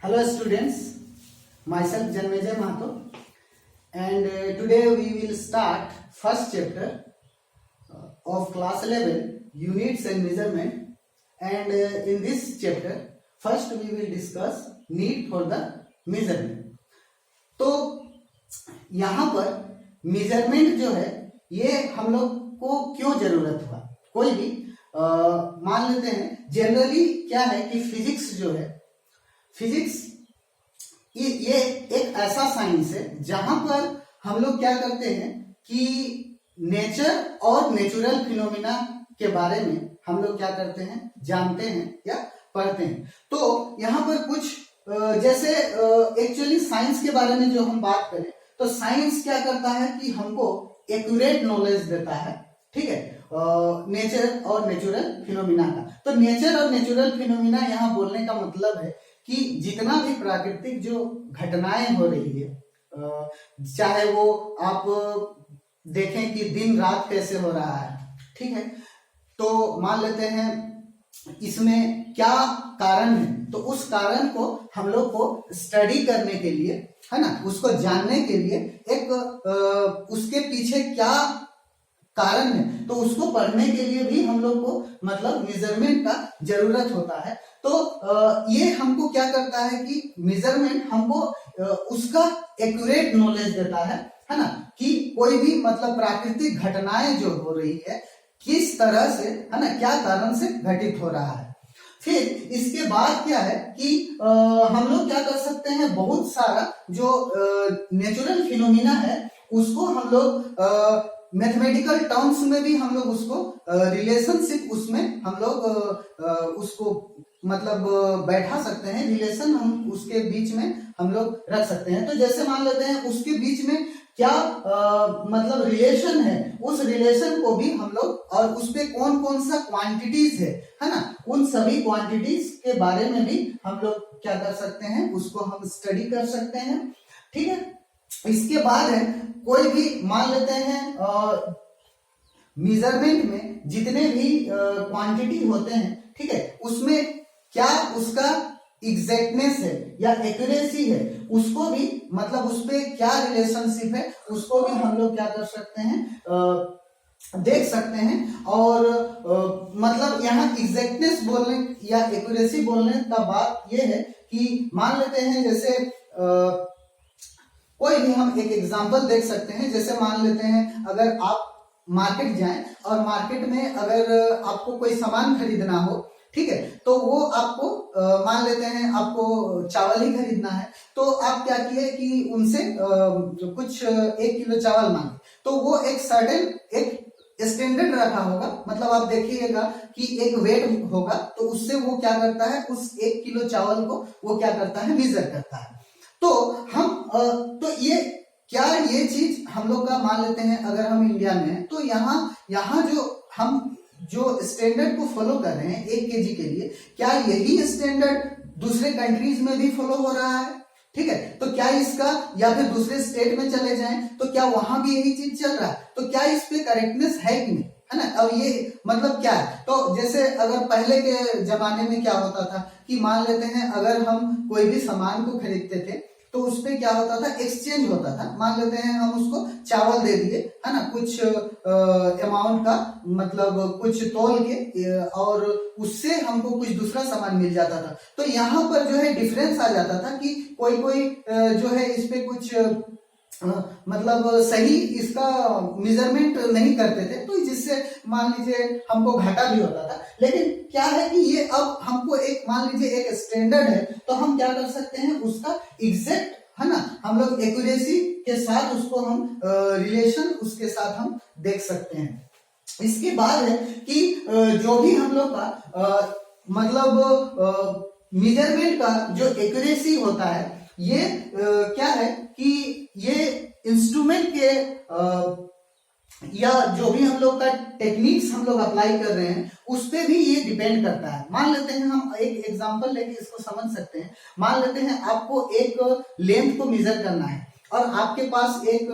Hello students, myself Janmejay Mahato and today we will start first chapter of class 11 units and measurement and in this chapter first we will discuss need for the measurement. तो यहाँ पर measurement जो है ये हम लोग को क्यों जरूरत हुआ, कोई भी मान लेते हैं जनरली क्या है कि फिजिक्स जो है, फिजिक्स ये एक ऐसा साइंस है जहां पर हम लोग क्या करते हैं कि नेचर और नेचुरल फिनोमिना के बारे में हम लोग क्या करते हैं, जानते हैं या पढ़ते हैं. तो यहाँ पर कुछ जैसे एक्चुअली साइंस के बारे में जो हम बात करें तो साइंस क्या करता है कि हमको एक्यूरेट नॉलेज देता है, ठीक है, नेचर और नेचुरल फिनोमिना का. तो नेचर और नेचुरल फिनोमिना यहाँ बोलने का मतलब है कि जितना भी प्राकृतिक जो घटनाएं हो रही है, चाहे वो आप देखें कि दिन रात कैसे हो रहा है, ठीक है, तो मान लेते हैं इसमें क्या कारण है, तो उस कारण को हम लोग को स्टडी करने के लिए, है ना, उसको जानने के लिए एक उसके पीछे क्या कारण है तो उसको पढ़ने के लिए भी हम लोग को मतलब मेजरमेंट का जरूरत होता है. तो ये हमको क्या करता है कि मेजरमेंट हमको उसका एक्यूरेट नॉलेज देता है ना, कि कोई भी मतलब प्राकृतिक घटनाएं जो हो रही है किस तरह से, है ना, क्या कारण से घटित हो रहा है. फिर इसके बाद क्या है कि हम लोग क्या कर सकते हैं, बहुत सारा जो नेचुरल फिनोमिना है उसको हम लोग मैथमेटिकल टर्म्स में भी हम लोग उसको रिलेशनशिप उसमें हम लोग उसको मतलब बैठा सकते हैं, रिलेशन हम उसके बीच में हम लोग रख सकते हैं. तो जैसे मान लेते हैं उसके बीच में क्या मतलब रिलेशन है, उस रिलेशन को भी हम लोग और उस पे कौन कौन सा क्वांटिटीज है ना, उन सभी क्वांटिटीज के बारे में भी हम लोग क्या कर सकते हैं, उसको हम स्टडी कर सकते हैं, ठीक है. इसके बाद है कोई भी मान लेते हैं मेजरमेंट में जितने भी क्वांटिटी होते हैं, ठीक है, उसमें क्या उसका एग्जैक्टनेस है या एक्यूरेसी है, उसको भी मतलब उस पे क्या रिलेशनशिप है उसको भी हम लोग क्या कर सकते हैं, देख सकते हैं. और मतलब यहाँ एग्जैक्टनेस बोलने या एक्यूरेसी बोलने का बात ये है कि मान लेते हैं जैसे कोई भी हम एक एग्जांपल देख सकते हैं. जैसे मान लेते हैं अगर आप मार्केट जाएं और मार्केट में अगर आपको कोई सामान खरीदना हो, ठीक है, तो वो आपको मान लेते हैं आपको चावल ही खरीदना है, तो आप क्या किए कि उनसे कुछ 1 किलो चावल मांगे, तो वो एक सर्टेन एक स्टैंडर्ड रखा होगा, मतलब आप देखिएगा कि एक वेट होगा, तो उससे वो क्या करता है, उस 1 किलो चावल को वो क्या करता है, मेजर करता है. तो हम तो ये चीज हम लोग का मान लेते हैं अगर हम इंडिया में हैं तो यहाँ जो हम जो स्टैंडर्ड को फॉलो कर रहे हैं 1 केजी के लिए, क्या यही स्टैंडर्ड दूसरे कंट्रीज में भी फॉलो हो रहा है, ठीक है, तो क्या इसका या फिर दूसरे स्टेट में चले जाएं तो क्या वहां भी यही चीज चल रहा है, तो क्या इस पे करेक्टनेस है कि नहीं, है ना. अब ये मतलब क्या है, तो जैसे अगर पहले के जमाने में क्या होता था कि मान लेते हैं अगर हम कोई भी सामान को खरीदते थे तो उस पे क्या होता था, एक्सचेंज होता था. मान लेते हैं हम उसको चावल दे दिए, है ना, कुछ अमाउंट का मतलब कुछ तौल के और उससे हमको कुछ दूसरा सामान मिल जाता था. तो यहाँ पर जो है डिफरेंस आ जाता था कि कोई जो है इस पे कुछ मतलब सही इसका मेजरमेंट नहीं करते थे, तो जिससे मान लीजिए हमको घाटा भी होता था. लेकिन क्या है कि ये अब हमको एक मान लीजिए एक स्टैंडर्ड है, तो हम क्या कर सकते हैं उसका एग्जैक्ट, है ना, हम लोग एक्यूरेसी के साथ उसको हम रिलेशन उसके साथ हम देख सकते हैं. इसके बाद है कि जो भी हम लोग का मतलब मेजरमेंट का जो एक्यूरेसी होता है, ये क्या है कि ये इंस्ट्रूमेंट के या जो भी हम लोग का टेक्निक्स हम लोग अप्लाई कर रहे हैं उस पे भी ये डिपेंड करता है. मान लेते हैं हम एक एग्जांपल लेके इसको समझ सकते हैं. मान लेते हैं आपको एक लेंथ को मेजर करना है और आपके पास एक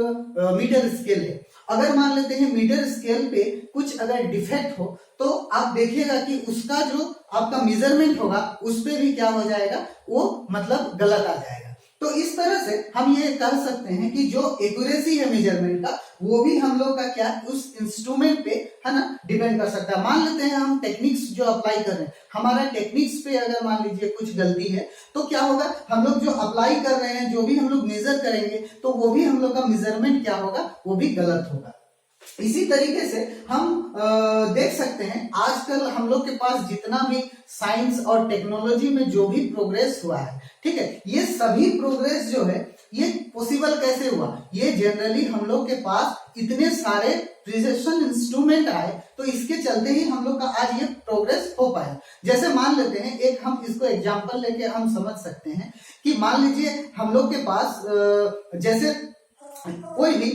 मीटर स्केल है. अगर मान लेते हैं मीटर स्केल पे कुछ अगर डिफेक्ट हो तो आप देखिएगा कि उसका जो आपका मेजरमेंट होगा उस पे भी क्या हो जाएगा, वो मतलब गलत आ जाएगा। तो इस तरह से हम ये कह सकते हैं कि जो एक्यूरेसी है मेजरमेंट का, वो भी हम लोग का क्या उस इंस्ट्रूमेंट पे है ना डिपेंड कर सकता है। मान लेते हैं हम टेक्निक्स जो अप्लाई कर रहे हैं, हमारा टेक्निक्स पे अगर मान लीजिए कुछ गलती है तो क्या होगा, हम लोग जो अप्लाई कर रहे हैं, जो भी हम लोग मेजर करेंगे, तो वो भी हम लोग का मेजरमेंट क्या होगा, वो भी गलत होगा। इसी तरीके से हम देख सकते हैं आजकल हम लोग के पास जितना भी साइंस और टेक्नोलॉजी में जो भी प्रोग्रेस हुआ है, ठीक है, ये सभी प्रोग्रेस जो है ये पॉसिबल कैसे हुआ, ये जनरली हम लोग के पास इतने सारे प्रिसिशन इंस्ट्रूमेंट आए, तो इसके चलते ही हम लोग का आज ये प्रोग्रेस हो पाया। जैसे मान लेते हैं, एक हम इसको एग्जांपल लेके हम समझ सकते हैं कि मान लीजिए हम लोग के पास जैसे कोई भी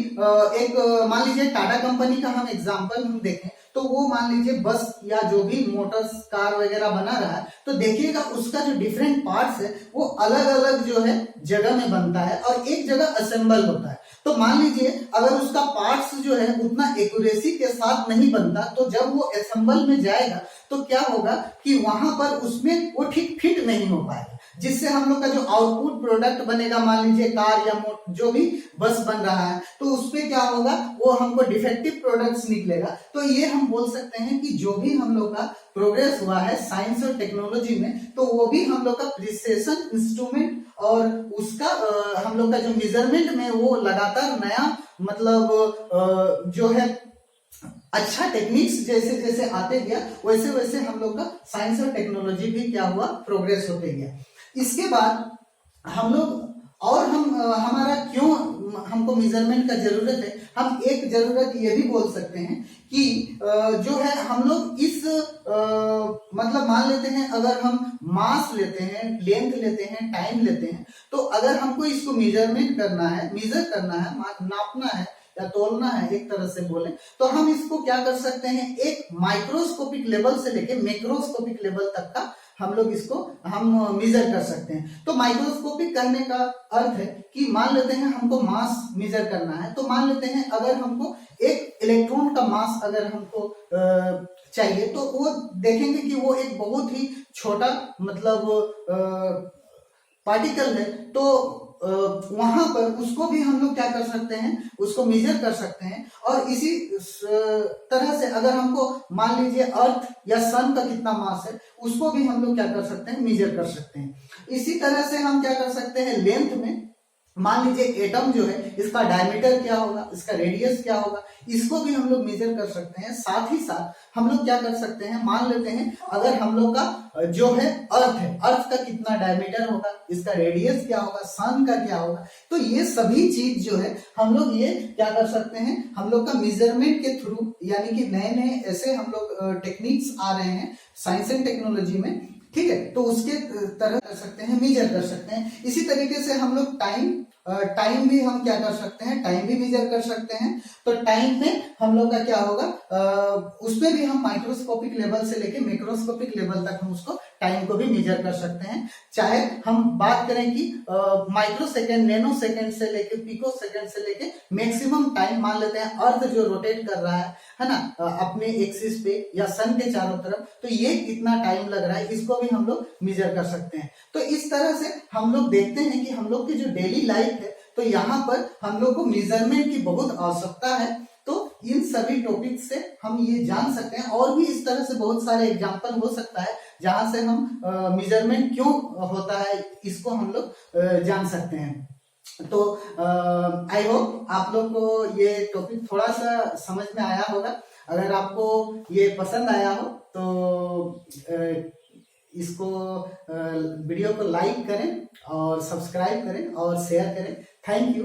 एक मान लीजिए टाटा कंपनी का हम एग्जांपल हम देखें, तो वो मान लीजिए बस या जो भी मोटर्स कार वगैरह बना रहा है, तो देखिएगा उसका जो डिफरेंट पार्ट्स है वो अलग अलग जो है जगह में बनता है और एक जगह असेंबल होता है। तो मान लीजिए अगर उसका पार्ट्स जो है उतना एक्यूरेसी के साथ नहीं बनता, तो जब वो असेंबल में जाएगा तो क्या होगा कि वहां पर उसमें वो ठीक फिट नहीं हो पाएगा, जिससे हम लोग का जो आउटपुट प्रोडक्ट बनेगा, मान लीजिए कार या जो भी बस बन रहा है, तो उसमें क्या होगा, वो हमको डिफेक्टिव प्रोडक्ट्स निकलेगा। तो ये हम बोल सकते हैं कि जो भी हम लोग का प्रोग्रेस हुआ है साइंस और टेक्नोलॉजी में, तो वो भी हम लोग का प्रिसिशन इंस्ट्रूमेंट और उसका हम लोग का जो मेजरमेंट में वो लगातार नया मतलब जो है अच्छा टेक्निक्स जैसे जैसे आते गया, वैसे वैसे हम लोग का साइंस और टेक्नोलॉजी भी क्या हुआ, प्रोग्रेस होते गया। इसके बाद हम लोग और हम हमारा क्यों हमको मेजरमेंट का जरूरत है, हम एक जरूरत ये भी बोल सकते हैं कि जो है हम लोग इस मतलब मान लेते हैं अगर हम मास लेते हैं, लेंथ लेते हैं, टाइम लेते हैं, तो अगर हमको इसको मेजरमेंट करना है, मेजर करना है, नापना है या तोलना है, एक तरह से बोले तो हम इसको क्या कर सकते हैं, एक माइक्रोस्कोपिक लेवल से लेके मैक्रोस्कोपिक लेवल तक का हम लोग इसको हम मेजर कर सकते हैं। तो माइक्रोस्कोपिक करने का अर्थ है कि मान लेते हैं हमको मास मेजर करना है, तो मान लेते हैं अगर हमको एक इलेक्ट्रॉन का मास अगर हमको चाहिए, तो वो देखेंगे कि वो एक बहुत ही छोटा मतलब पार्टिकल है, तो वहां पर उसको भी हम लोग क्या कर सकते हैं, उसको मेजर कर सकते हैं। और इसी तरह से अगर हमको मान लीजिए अर्थ या सन का कितना मास है, उसको भी हम लोग क्या कर सकते हैं, मेजर कर सकते हैं। इसी तरह से हम क्या कर सकते हैं, लेंथ में मान लीजिए एटम जो है इसका डायमीटर क्या होगा, इसका रेडियस क्या होगा, इसको भी हम लोग मेजर कर सकते हैं। साथ ही साथ हम लोग क्या कर सकते हैं, मान लेते हैं अगर हम लोग का जो है अर्थ है, अर्थ का कितना डायमीटर होगा, इसका रेडियस क्या होगा, सन का क्या होगा, तो ये सभी चीज जो है हम लोग ये क्या कर सकते हैं, हम लोग का मेजरमेंट के थ्रू, यानी कि नए नए ऐसे हम लोग टेक्निक्स आ रहे हैं साइंस एंड टेक्नोलॉजी में, ठीक है, तो उसके तरह कर सकते हैं, मेजर कर सकते हैं। इसी तरीके से हम लोग टाइम भी हम क्या कर सकते हैं, टाइम भी मेजर कर सकते हैं। तो टाइम में हम लोग का क्या होगा, उसमें भी हम माइक्रोस्कोपिक लेवल से लेके मैक्रोस्कोपिक लेवल तक हम उसको टाइम को भी मेजर कर सकते हैं। चाहे हम बात करें कि माइक्रो सेकेंड, नैनो सेकेंड से लेके पिको सेकेंड से लेके मैक्सिमम टाइम, मान लेते हैं अर्थ जो रोटेट कर रहा है ना, अपने एक्सिस पे या सन के चारों तरफ, तो ये कितना टाइम लग रहा है, इसको भी हम लोग मेजर कर सकते हैं। तो इस तरह से हम लोग देखते हैं कि हम लोग की जो डेली लाइफ है, तो यहाँ पर हम लोग को मेजरमेंट की बहुत आवश्यकता है। तो इन सभी टॉपिक से हम ये जान सकते हैं, और भी इस तरह से बहुत सारे एग्जाम्पल हो सकता है जहां से हम मेजरमेंट क्यों होता है इसको हम लोग जान सकते हैं। तो आई होप आप लोग को ये टॉपिक थोड़ा सा समझ में आया होगा। अगर आपको ये पसंद आया हो तो इसको वीडियो को लाइक करें और सब्सक्राइब करें और शेयर करें। Thank you.